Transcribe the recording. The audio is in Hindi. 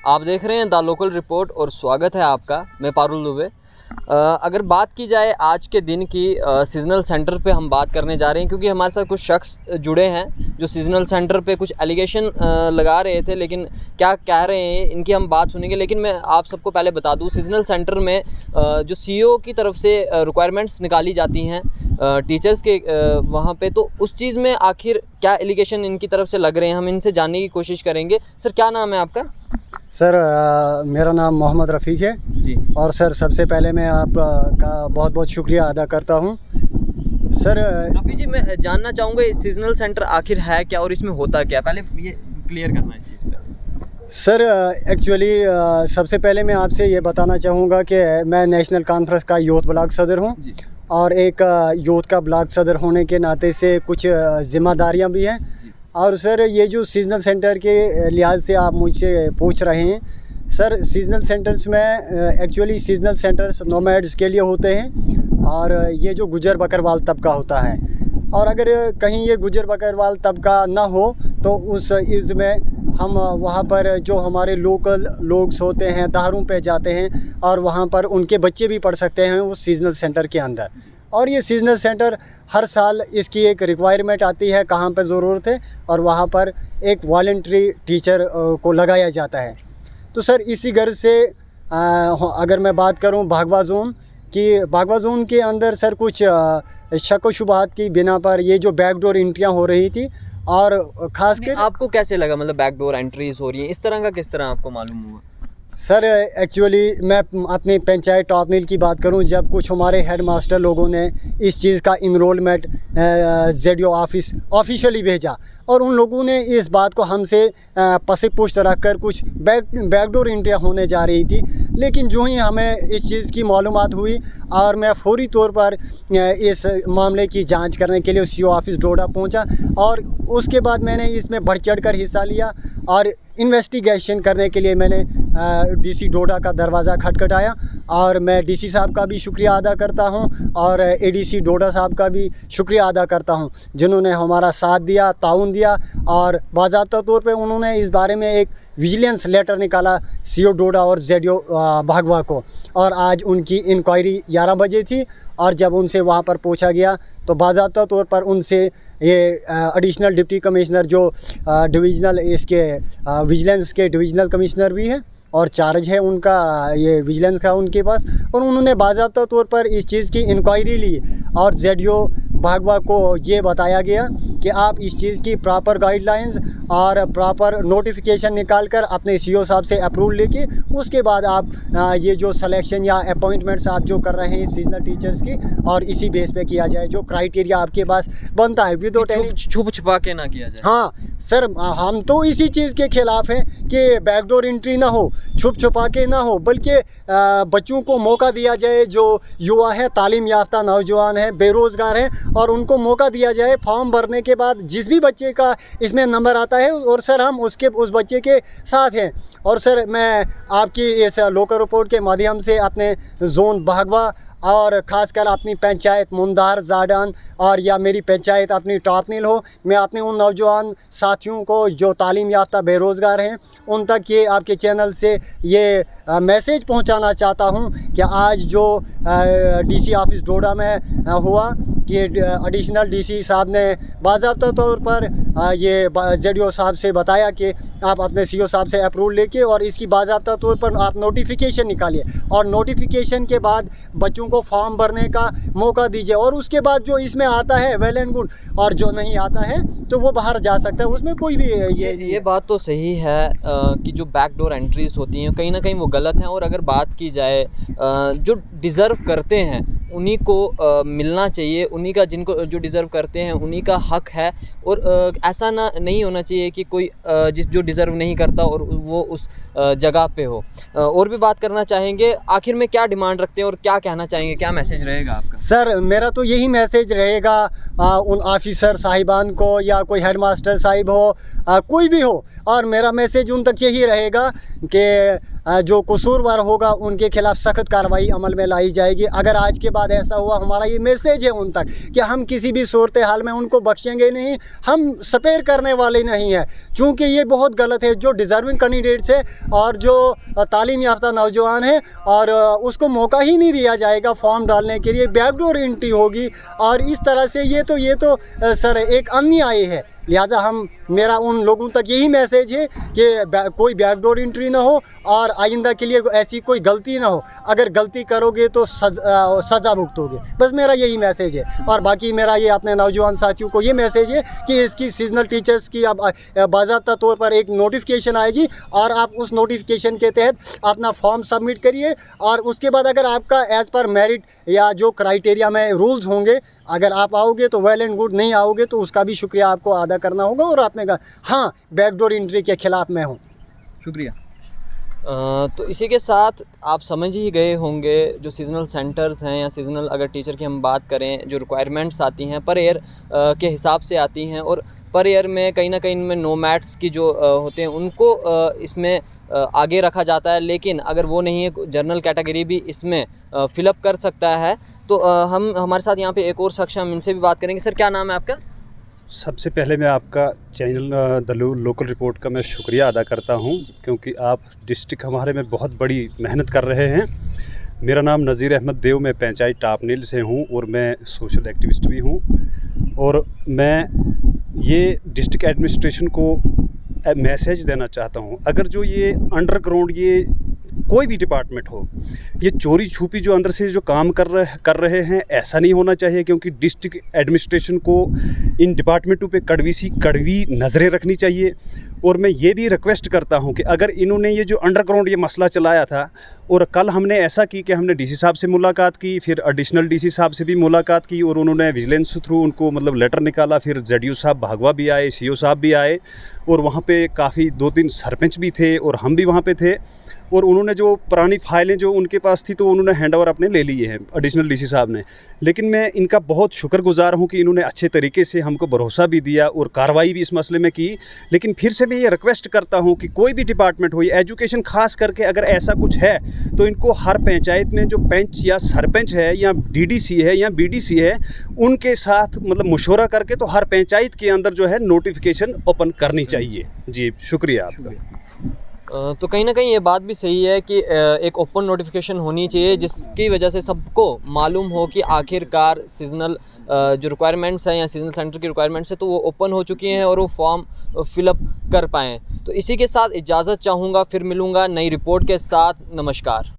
आप देख रहे हैं द लोकल रिपोर्ट और स्वागत है आपका। मैं पारुल दुबे। अगर बात की जाए आज के दिन की सीजनल सेंटर पे हम बात करने जा रहे हैं, क्योंकि हमारे साथ कुछ शख्स जुड़े हैं जो सीजनल सेंटर पे कुछ एलिगेशन लगा रहे थे, लेकिन क्या कह रहे हैं इनकी हम बात सुनेंगे। लेकिन मैं आप सबको पहले बता दूं, सीजनल सेंटर में जो सीईओ की तरफ से रिक्वायरमेंट्स निकाली जाती हैं टीचर्स के वहाँ पे, तो उस चीज़ में आखिर क्या एलिगेशन इनकी तरफ से लग रहे हैं, हम इनसे जानने की कोशिश करेंगे। सर, क्या नाम है आपका? सर मेरा नाम मोहम्मद रफ़ीक है जी। और सर सबसे पहले मैं आपका बहुत बहुत शुक्रिया अदा करता हूँ। सर रफ़ी जी, मैं जानना चाहूँगा इस सीजनल सेंटर आखिर है क्या और इसमें होता क्या, पहले ये क्लियर करना है इस चीज़ पे। सर एक्चुअली सबसे पहले मैं आपसे ये बताना चाहूँगा कि मैं नेशनल कॉन्फ्रेंस का यूथ ब्लॉक सदर हूँ और एक यूथ का ब्लॉक सदर होने के नाते से कुछ ज़िम्मेदारियाँ भी हैं। और सर ये जो सीजनल सेंटर के लिहाज से आप मुझसे पूछ रहे हैं, सर सीजनल सेंटर्स में एक्चुअली सीजनल सेंटर्स नोमैड्स के लिए होते हैं और ये जो गुजर बकरवाल तबका होता है, और अगर कहीं ये गुजर बकरवाल तबका ना हो तो उस इसमें हम वहाँ पर जो हमारे लोकल लोग होते हैं दारों पे जाते हैं और वहाँ पर उनके बच्चे भी पढ़ सकते हैं उस सीजनल सेंटर के अंदर। और ये सीजनल सेंटर हर साल इसकी एक रिक्वायरमेंट आती है कहाँ पे ज़रूरत है, और वहाँ पर एक वॉलंटरी टीचर को लगाया जाता है। तो सर इसी गर्ज से अगर मैं बात करूँ भागवा जोन की, भागवा जोन के अंदर सर कुछ शक व शुबहात की बिना पर ये जो बैकडोर एंट्रियाँ हो रही थी, और ख़ास कर आपको कैसे लगा, मतलब बैकडोर एंट्रीज हो रही हैं इस तरह का, किस तरह आपको मालूम हुआ? सर एक्चुअली मैं अपनी पंचायत टॉपनील की बात करूं, जब कुछ हमारे हेड मास्टर लोगों ने इस चीज़ का इनरोलमेंट जेडीओ ऑफिस ऑफिशियली भेजा और उन लोगों ने इस बात को हमसे पसे पुश्त रख कर कुछ बैकडोर एंट्रियाँ होने जा रही थी। लेकिन जो ही हमें इस चीज़ की मालूमात हुई और मैं फौरी तौर पर इस मामले की जांच करने के लिए सीईओ ऑफिस डोडा पहुंचा, और उसके बाद मैंने इसमें बढ़ चढ़ कर हिस्सा लिया और इन्वेस्टिगेशन करने के लिए मैंने डीसी डोडा का दरवाज़ा खटखटाया। और मैं डीसी साहब का भी शुक्रिया अदा करता हूं और एडीसी डोडा साहब का भी शुक्रिया अदा करता हूं, जिन्होंने हमारा साथ दिया, ताउन दिया, और बाज़ाब्ता तौर पे उन्होंने इस बारे में एक विजिलेंस लेटर निकाला सीईओ डोडा और जेडीओ भागवा को। और आज उनकी इंक्वायरी 11 बजे थी, और जब उनसे वहाँ पर पूछा गया तो बाज़ाब्ता तौर पर उनसे ये एडिशनल डिप्टी कमिश्नर जो डिवीज़नल इसके विजिलेंस के डिवीज़नल कमिश्नर भी हैं और चार्ज है उनका ये विजिलेंस का उनके पास, और उन्होंने बाज़ाब्ता तौर पर इस चीज़ की इंक्वायरी ली और जेडीओ भागवा को ये बताया गया कि आप इस चीज़ की प्रॉपर गाइडलाइंस और प्रॉपर नोटिफिकेशन निकाल कर अपने सीईओ साहब से अप्रूवल लेके उसके बाद आप ये जो सिलेक्शन या अपॉइंटमेंट्स आप जो कर रहे हैं सीजनल टीचर्स की, और इसी बेस पे किया जाए जो क्राइटेरिया आपके पास बनता है, विदाउट एनी छुप छुपा के ना किया जाए। हाँ सर, हम तो इसी चीज़ के खिलाफ हैं कि बैकडोर एंट्री ना हो, छुप छुपा के ना हो, बल्कि बच्चों को मौका दिया जाए जो युवा हैं, तालीम याफ्ता नौजवान हैं, बेरोज़गार हैं, और उनको मौका दिया जाए। फॉर्म भरने के बाद जिस भी बच्चे का इसमें नंबर आता है, और सर हम उस बच्चे के साथ हैं। और सर मैं आपकी इस लोकल रिपोर्ट के माध्यम से अपने जोन भागवा और ख़ासकर अपनी पंचायत मुमदार जाडान और या मेरी पंचायत अपनी टॉपनील हो, मैं अपने उन नौजवान साथियों को जो तालीम याफ्ता बेरोज़गार हैं उन तक ये आपके चैनल से ये मैसेज पहुंचाना चाहता हूं कि आज जो डीसी ऑफिस डोडा में हुआ कि एडिशनल डीसी साहब ने बाज़ाब्ता तौर पर ये जेडीओ साहब से बताया कि आप अपने सीईओ साहब से अप्रूवल लेके और इसकी बाज़ाब्ता तौर पर आप नोटिफिकेशन निकालिए, और नोटिफिकेशन के बाद बच्चों को फॉर्म भरने का मौका दीजिए, और उसके बाद जो इसमें आता है वेल एंड गुड, और जो नहीं आता है तो वो बाहर जा सकता है, उसमें कोई भी ये बात तो सही है कि जो बैकडोर एंट्रीज़ होती हैं कहीं ना कहीं वो गलत हैं। और अगर बात की जाए जो डिज़र्व करते हैं उन्हीं को मिलना चाहिए, उन्हीं का जिनको जो डिज़र्व करते हैं उन्हीं का हक है, और ऐसा ना नहीं होना चाहिए कि कोई जो डिज़र्व नहीं करता और वो उस जगह पे हो। और भी बात करना चाहेंगे, आखिर में क्या डिमांड रखते हैं और क्या कहना चाहेंगे, क्या मैसेज रहेगा आपका? सर मेरा तो यही मैसेज रहेगा उन ऑफिसर साहिबान को या कोई हेड मास्टर साहिब हो, कोई भी हो, और मेरा मैसेज उन तक यही रहेगा कि जो कसूरवार होगा उनके खिलाफ सख्त कार्रवाई अमल में लाई जाएगी। अगर आज के बाद ऐसा हुआ, हमारा ये मैसेज है उन तक कि हम किसी भी सूरत हाल में उनको बख्शेंगे नहीं, हम स्पेयर करने वाले नहीं हैं, चूँकि ये बहुत गलत है। जो डिज़र्विंग कैंडिडेट्स है और जो तालीम याफ्ता नौजवान है और उसको मौका ही नहीं दिया जाएगा फॉर्म डालने के लिए, बैकडोर एंट्री होगी और इस तरह से ये तो सर एक अन्याय है। लिहाजा मेरा उन लोगों तक यही मैसेज है कि कोई बैकडोर एंट्री ना हो और आइंदा के लिए ऐसी कोई गलती ना हो। अगर गलती करोगे तो सज़ा भुगतोगे। बस मेरा यही मैसेज है। और बाकी मेरा ये अपने नौजवान साथियों को ये मैसेज है कि इसकी सीजनल टीचर्स की अब बाज़ाब्ता तौर पर एक नोटिफिकेशन आएगी और आप उस नोटिफिकेशन के तहत अपना फॉर्म सबमिट करिए और उसके बाद अगर आपका एज़ पर मेरिट या जो क्राइटेरिया में रूल्स होंगे अगर आप आओगे तो वेल एंड गुड, नहीं आओगे तो उसका भी शुक्रिया आपको अदा करना होगा। और आपने कहा हाँ, बैकडोर एंट्री के ख़िलाफ़ मैं हूँ। शुक्रिया। तो इसी के साथ आप समझ ही गए होंगे जो सीजनल सेंटर्स हैं या सीजनल अगर टीचर की हम बात करें, जो रिक्वायरमेंट्स आती हैं पर ईयर के हिसाब से आती हैं और पर ईयर में कहीं ना कहीं इनमें नोमैड्स की जो होते हैं उनको इसमें आगे रखा जाता है, लेकिन अगर वो नहीं है जनरल कैटेगरी भी इसमें फिलअप कर सकता है। तो हमारे साथ यहाँ पे एक और शख्स हैं, हम इनसे भी बात करेंगे। सर क्या नाम है आपका? सबसे पहले मैं आपका चैनल द लोकल रिपोर्ट का मैं शुक्रिया अदा करता हूं, क्योंकि आप डिस्ट्रिक्ट हमारे में बहुत बड़ी मेहनत कर रहे हैं। मेरा नाम नज़ीर अहमद देव, मैं पंचायत टापनील से हूं और मैं सोशल एक्टिविस्ट भी हूं। और मैं ये डिस्ट्रिक्ट एडमिनिस्ट्रेशन को मैसेज देना चाहता हूं, अगर जो ये अंडरग्राउंड ये कोई भी डिपार्टमेंट हो, ये चोरी छुपी जो अंदर से जो काम कर रहे हैं, ऐसा नहीं होना चाहिए। क्योंकि डिस्ट्रिक्ट एडमिनिस्ट्रेशन को इन डिपार्टमेंटों पे कड़वी नज़रें रखनी चाहिए। और मैं ये भी रिक्वेस्ट करता हूं कि अगर इन्होंने ये जो अंडरग्राउंड ये मसला चलाया था, और कल हमने ऐसा की कि हमने डीसी साहब से मुलाकात की, फिर एडिशनल डीसी साहब से भी मुलाकात की और उन्होंने विजिलेंस थ्रू उनको मतलब लेटर निकाला। फिर जेडीओ साहब भागवा भी आए, सीओ साहब भी आए और वहाँ पे काफ़ी 2-3 सरपंच भी थे और हम भी वहाँ पे थे। और उन्होंने जो पुरानी फाइलें जो उनके पास थी तो उन्होंने हैंड ओवर अपने ले लिए हैं एडिशनल डीसी साहब ने। लेकिन मैं इनका बहुत शुक्रगुजार हूं कि इन्होंने अच्छे तरीके से हमको भरोसा भी दिया और कार्रवाई भी इस मसले में की। लेकिन फिर से मैं ये रिक्वेस्ट करता हूं कि कोई भी डिपार्टमेंट हो, एजुकेशन खास करके अगर ऐसा कुछ है तो इनको हर पंचायत में जो पंच या सरपंच है या डीडीसी है या बीडीसी है, उनके साथ मतलब मशवरा करके तो हर पंचायत के अंदर जो है नोटिफिकेशन ओपन करनी चाहिए। जी शुक्रिया आपका। तो कहीं ना कहीं ये बात भी सही है कि एक ओपन नोटिफिकेशन होनी चाहिए जिसकी वजह से सबको मालूम हो कि आखिरकार सीजनल जो रिक्वायरमेंट्स हैं या सीजनल सेंटर की रिक्वायरमेंट्स है तो वो ओपन हो चुकी हैं और वो फॉर्म फिलअप कर पाएँ। तो इसी के साथ इजाज़त चाहूँगा, फिर मिलूँगा नई रिपोर्ट के साथ। नमस्कार।